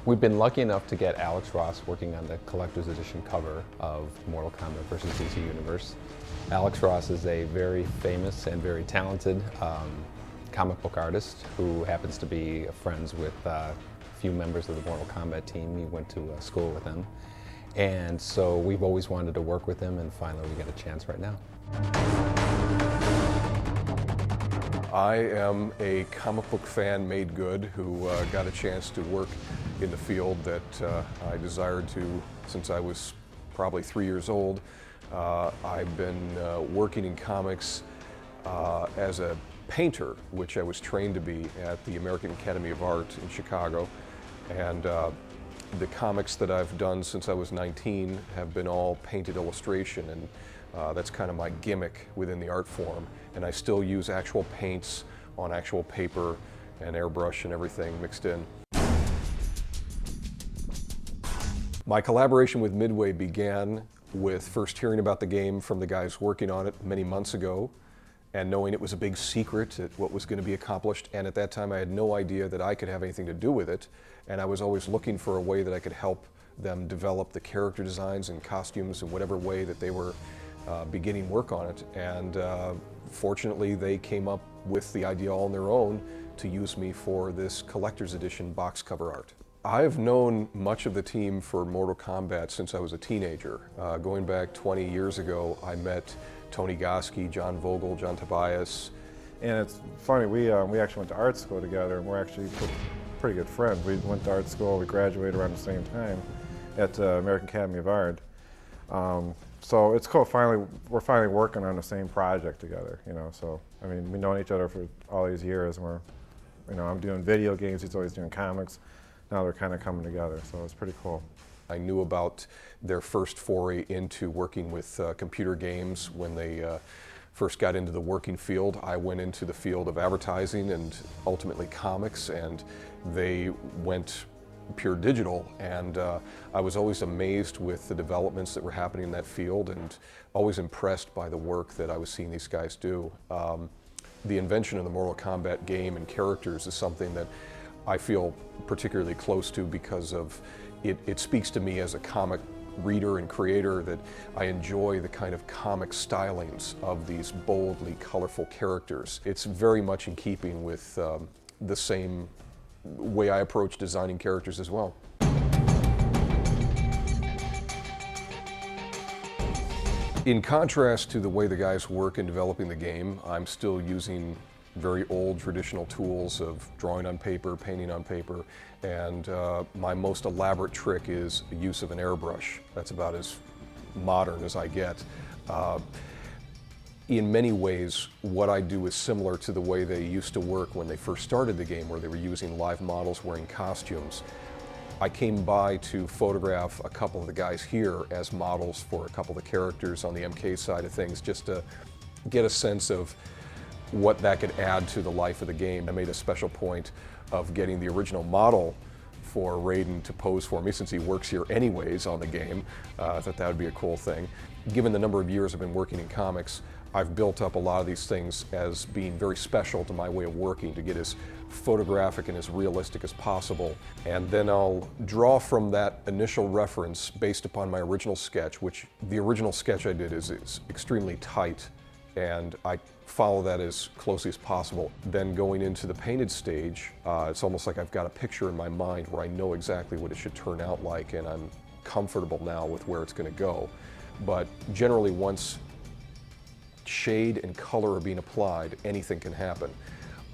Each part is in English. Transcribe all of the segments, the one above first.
We've been lucky enough to get Alex Ross working on the collector's edition cover of Mortal Kombat vs. DC Universe. Alex Ross is a very famous and very talented comic book artist who happens to be friends with a few members of the Mortal Kombat team. He went to school with him. And so we've always wanted to work with him, and finally we get a chance right now. I am a comic book fan made good who got a chance to work in the field that I desired to since I was probably 3 years old. I've been working in comics as a painter, which I was trained to be at the American Academy of Art in Chicago. And the comics that I've done since I was 19 have been all painted illustration, and that's kind of my gimmick within the art form. And I still use actual paints on actual paper and airbrush and everything mixed in. My collaboration with Midway began with first hearing about the game from the guys working on it many months ago and knowing it was a big secret at what was going to be accomplished. And at that time I had no idea that I could have anything to do with it. And I was always looking for a way that I could help them develop the character designs and costumes in whatever way that they were beginning work on it. And fortunately they came up with the idea all on their own to use me for this collector's edition box cover art. I've known much of the team for Mortal Kombat since I was a teenager. Going back 20 years ago, I met Tony Goski, John Vogel, John Tobias. And it's funny, we actually went to art school together, and we're actually pretty good friends. We went to art school, we graduated around the same time at the American Academy of Art. So it's cool, we're finally working on the same project together, you know. So, I mean, we've known each other for all these years, and I'm doing video games, he's always doing comics. Now they're kind of coming together, so it's pretty cool. I knew about their first foray into working with computer games when they first got into the working field. I went into the field of advertising and ultimately comics, and they went pure digital, and I was always amazed with the developments that were happening in that field and always impressed by the work that I was seeing these guys do. The invention of the Mortal Kombat game and characters is something that I feel particularly close to because of it speaks to me as a comic reader and creator, that I enjoy the kind of comic stylings of these boldly colorful characters. It's very much in keeping with the same way I approach designing characters as well. In contrast to the way the guys work in developing the game, I'm still using very old traditional tools of drawing on paper, painting on paper, and my most elaborate trick is the use of an airbrush. That's about as modern as I get. In many ways, what I do is similar to the way they used to work when they first started the game, where they were using live models wearing costumes. I came by to photograph a couple of the guys here as models for a couple of the characters on the MK side of things, just to get a sense of what that could add to the life of the game. I made a special point of getting the original model for Raiden to pose for me, since he works here anyways on the game. I thought that would be a cool thing. Given the number of years I've been working in comics, I've built up a lot of these things as being very special to my way of working, to get as photographic and as realistic as possible. And then I'll draw from that initial reference based upon my original sketch, which the original sketch I did is extremely tight, and I follow that as closely as possible. Then going into the painted stage, it's almost like I've got a picture in my mind where I know exactly what it should turn out like, and I'm comfortable now with where it's going to go. But generally, once shade and color are being applied, anything can happen.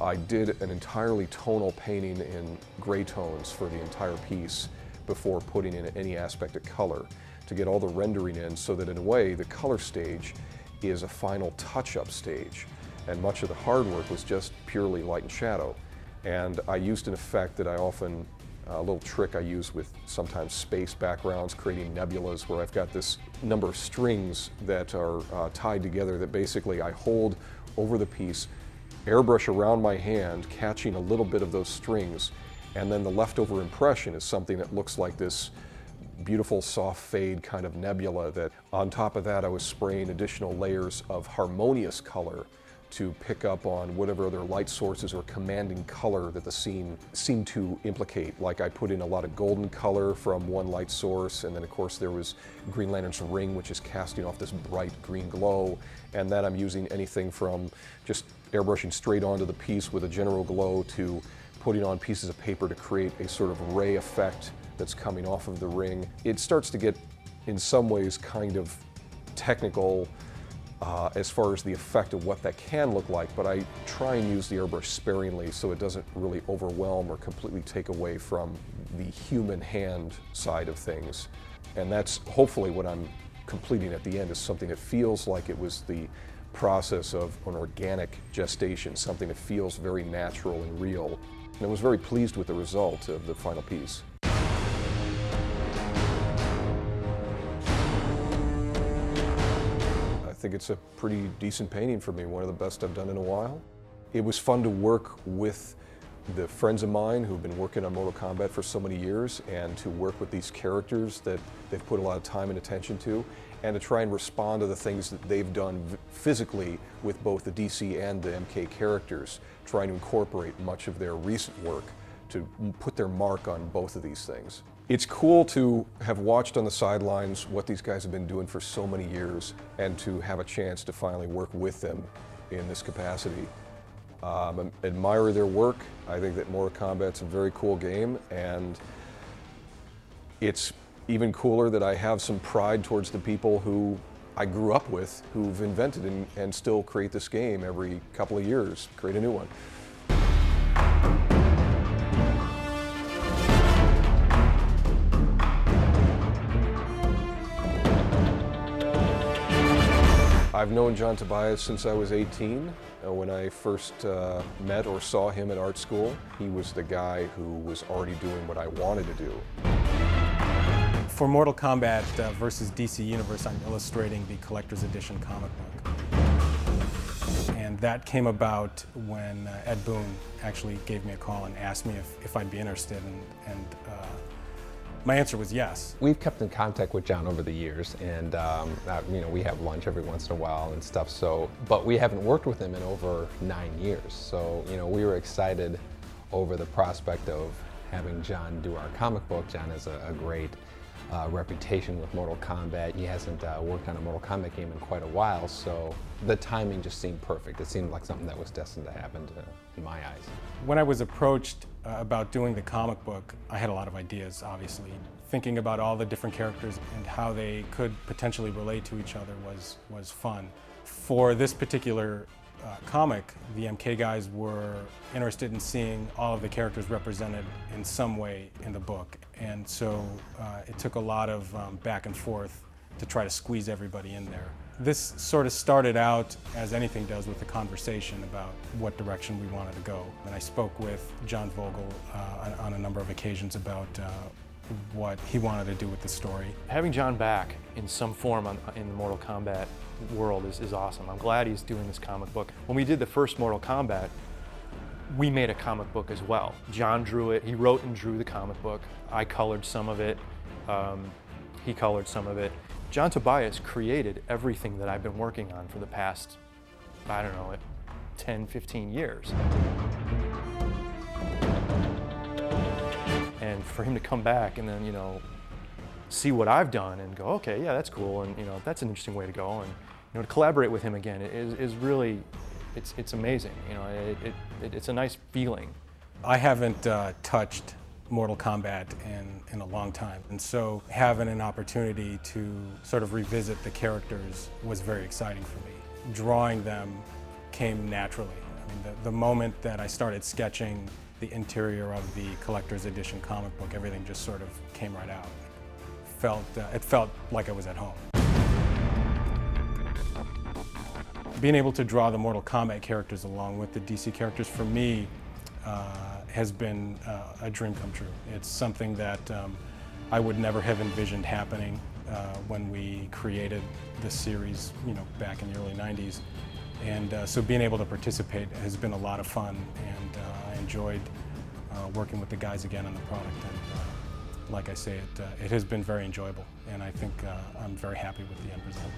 I did an entirely tonal painting in gray tones for the entire piece before putting in any aspect of color to get all the rendering in, so that in a way the color stage is a final touch-up stage, and much of the hard work was just purely light and shadow. And I used an effect that I often, a little trick I use with sometimes space backgrounds, creating nebulas, where I've got this number of strings that are tied together that basically I hold over the piece, airbrush around my hand, catching a little bit of those strings, and then the leftover impression is something that looks like this beautiful soft fade kind of nebula that on top of that I was spraying additional layers of harmonious color to pick up on whatever other light sources or commanding color that the scene seemed to implicate. Like I put in a lot of golden color from one light source, and then of course there was Green Lantern's ring, which is casting off this bright green glow, and then I'm using anything from just airbrushing straight onto the piece with a general glow to putting on pieces of paper to create a sort of ray effect that's coming off of the ring. It starts to get, in some ways, kind of technical as far as the effect of what that can look like, but I try and use the airbrush sparingly so it doesn't really overwhelm or completely take away from the human hand side of things. And that's hopefully what I'm completing at the end, is something that feels like it was the process of an organic gestation, something that feels very natural and real. And I was very pleased with the result of the final piece. I think it's a pretty decent painting for me, one of the best I've done in a while. It was fun to work with the friends of mine who've been working on Mortal Kombat for so many years, and to work with these characters that they've put a lot of time and attention to, and to try and respond to the things that they've done physically with both the DC and the MK characters, trying to incorporate much of their recent work to put their mark on both of these things. It's cool to have watched on the sidelines what these guys have been doing for so many years, and to have a chance to finally work with them in this capacity. I admire their work. I think that Mortal Kombat's a very cool game, and it's even cooler that I have some pride towards the people who I grew up with, who've invented and still create this game every couple of years, create a new one. I've known John Tobias since I was 18. When I first met or saw him at art school, he was the guy who was already doing what I wanted to do. For Mortal Kombat versus DC Universe, I'm illustrating the Collector's Edition comic book. And that came about when Ed Boon actually gave me a call and asked me if I'd be interested, and my answer was yes. We've kept in contact with John over the years, and you know, we have lunch every once in a while and stuff. So, but we haven't worked with him in over 9 years. So, you know, we were excited over the prospect of having John do our comic book. John has a great reputation with Mortal Kombat. He hasn't worked on a Mortal Kombat game in quite a while, so the timing just seemed perfect. It seemed like something that was destined to happen in my eyes. When I was approached about doing the comic book, I had a lot of ideas, obviously. Thinking about all the different characters and how they could potentially relate to each other was fun. For this particular comic, the MK guys were interested in seeing all of the characters represented in some way in the book. And so it took a lot of back and forth to try to squeeze everybody in there. This sort of started out, as anything does, with a conversation about what direction we wanted to go. And I spoke with John Vogel on a number of occasions about what he wanted to do with the story. Having John back in some form in the Mortal Kombat world is awesome. I'm glad he's doing this comic book. When we did the first Mortal Kombat, we made a comic book as well. John drew it, he wrote and drew the comic book. I colored some of it, he colored some of it. John Tobias created everything that I've been working on for the past, I don't know, 10, 15 years. And for him to come back and then, you know, see what I've done and go, okay, yeah, that's cool, and you know, that's an interesting way to go, and you know, to collaborate with him again is really, it's amazing. You know, it's a nice feeling. I haven't touched Mortal Kombat in a long time, and so having an opportunity to sort of revisit the characters was very exciting for me. Drawing them came naturally. I mean, the moment that I started sketching the interior of the Collector's Edition comic book, everything just sort of came right out. It felt like I was at home. Being able to draw the Mortal Kombat characters along with the DC characters, for me, has been a dream come true. It's something that I would never have envisioned happening when we created this series, you know, back in the early 90s. And so being able to participate has been a lot of fun, and I enjoyed working with the guys again on the product. And like I say, it has been very enjoyable, and I think I'm very happy with the end result.